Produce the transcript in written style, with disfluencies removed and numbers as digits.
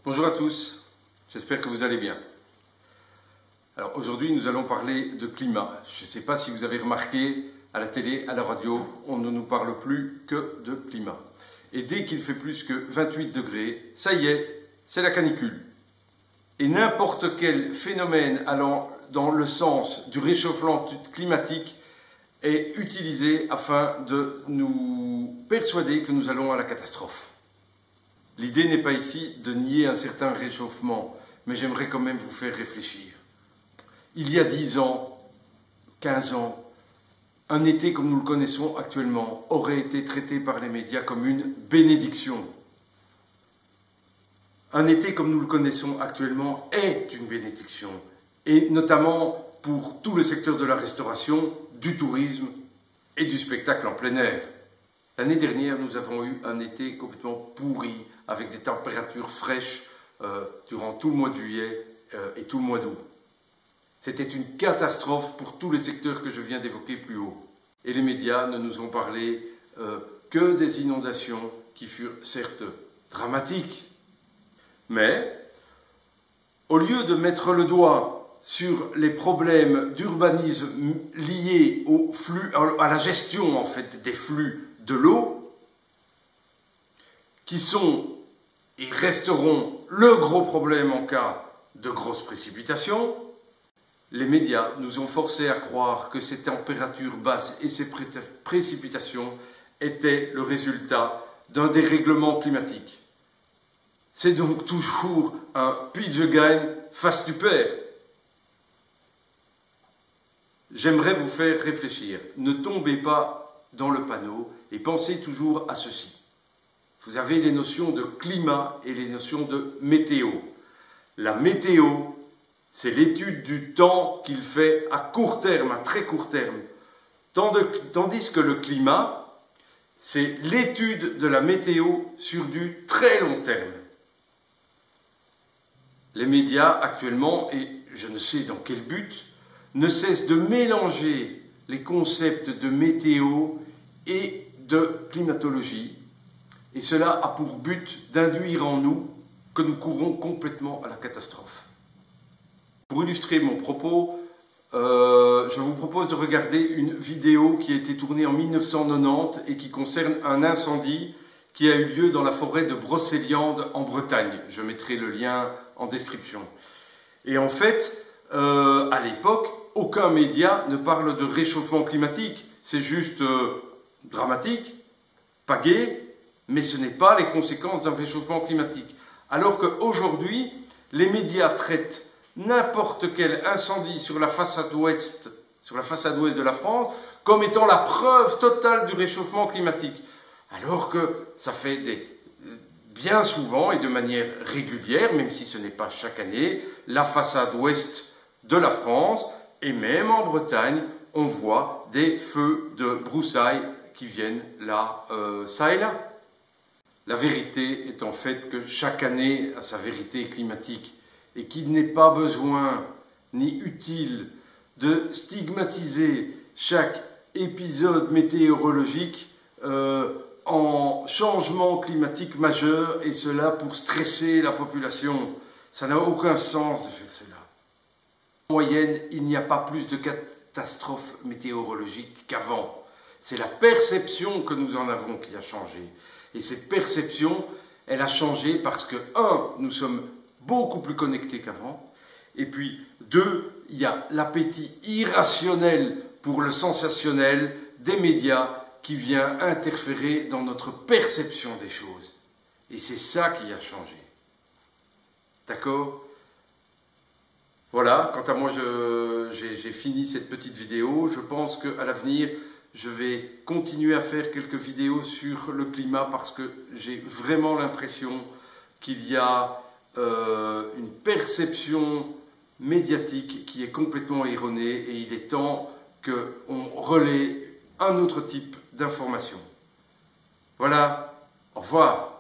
Bonjour à tous, j'espère que vous allez bien. Alors aujourd'hui nous allons parler de climat. Je ne sais pas si vous avez remarqué, à la télé, à la radio, on ne nous parle plus que de climat. Et dès qu'il fait plus que 28 degrés, ça y est, c'est la canicule. Et n'importe quel phénomène allant dans le sens du réchauffement climatique est utilisé afin de nous persuader que nous allons à la catastrophe. L'idée n'est pas ici de nier un certain réchauffement, mais j'aimerais quand même vous faire réfléchir. Il y a 10 ans, 15 ans, un été comme nous le connaissons actuellement aurait été traité par les médias comme une bénédiction. Un été comme nous le connaissons actuellement est une bénédiction, et notamment pour tout le secteur de la restauration, du tourisme et du spectacle en plein air. L'année dernière, nous avons eu un été complètement pourri, avec des températures fraîches durant tout le mois de juillet et tout le mois d'août. C'était une catastrophe pour tous les secteurs que je viens d'évoquer plus haut. Et les médias ne nous ont parlé que des inondations qui furent certes dramatiques. Mais, au lieu de mettre le doigt sur les problèmes d'urbanisme liés au flux, à la gestion en fait, des flux de l'eau, qui sont et resteront le gros problème en cas de grosses précipitations, les médias nous ont forcés à croire que ces températures basses et ces précipitations étaient le résultat d'un dérèglement climatique. C'est donc toujours un pitch gagne face du père. J'aimerais vous faire réfléchir. Ne tombez pas dans le panneau et pensez toujours à ceci. Vous avez les notions de climat et les notions de météo. La météo, c'est l'étude du temps qu'il fait à court terme, à très court terme. Tandis que le climat, c'est l'étude de la météo sur du très long terme. Les médias actuellement, et je ne sais dans quel but, ne cessent de mélanger les concepts de météo et de climatologie. Et cela a pour but d'induire en nous que nous courons complètement à la catastrophe. Pour illustrer mon propos, je vous propose de regarder une vidéo qui a été tournée en 1990 et qui concerne un incendie qui a eu lieu dans la forêt de Brocéliande en Bretagne. Je mettrai le lien en description. Et en fait, à l'époque, aucun média ne parle de réchauffement climatique. C'est juste dramatique, pas gai, mais ce n'est pas les conséquences d'un réchauffement climatique. Alors qu'aujourd'hui, les médias traitent n'importe quel incendie sur la façade ouest de la France comme étant la preuve totale du réchauffement climatique. Alors que ça fait bien souvent et de manière régulière, même si ce n'est pas chaque année, la façade ouest de la France, et même en Bretagne, on voit des feux de broussailles qui viennent là, ça et là. La vérité est en fait que chaque année a sa vérité climatique et qu'il n'est pas besoin ni utile de stigmatiser chaque épisode météorologique en changement climatique majeur, et cela pour stresser la population. Ça n'a aucun sens de faire cela. En moyenne, il n'y a pas plus de catastrophes météorologiques qu'avant. C'est la perception que nous en avons qui a changé. Et cette perception, elle a changé parce que, 1, nous sommes beaucoup plus connectés qu'avant, et puis 2, il y a l'appétit irrationnel pour le sensationnel des médias qui vient interférer dans notre perception des choses. Et c'est ça qui a changé. D'accord ? Voilà, quant à moi, j'ai fini cette petite vidéo. Je pense qu'à l'avenir, je vais continuer à faire quelques vidéos sur le climat parce que j'ai vraiment l'impression qu'il y a une perception médiatique qui est complètement erronée, et il est temps qu'on relaie un autre type d'information. Voilà, au revoir.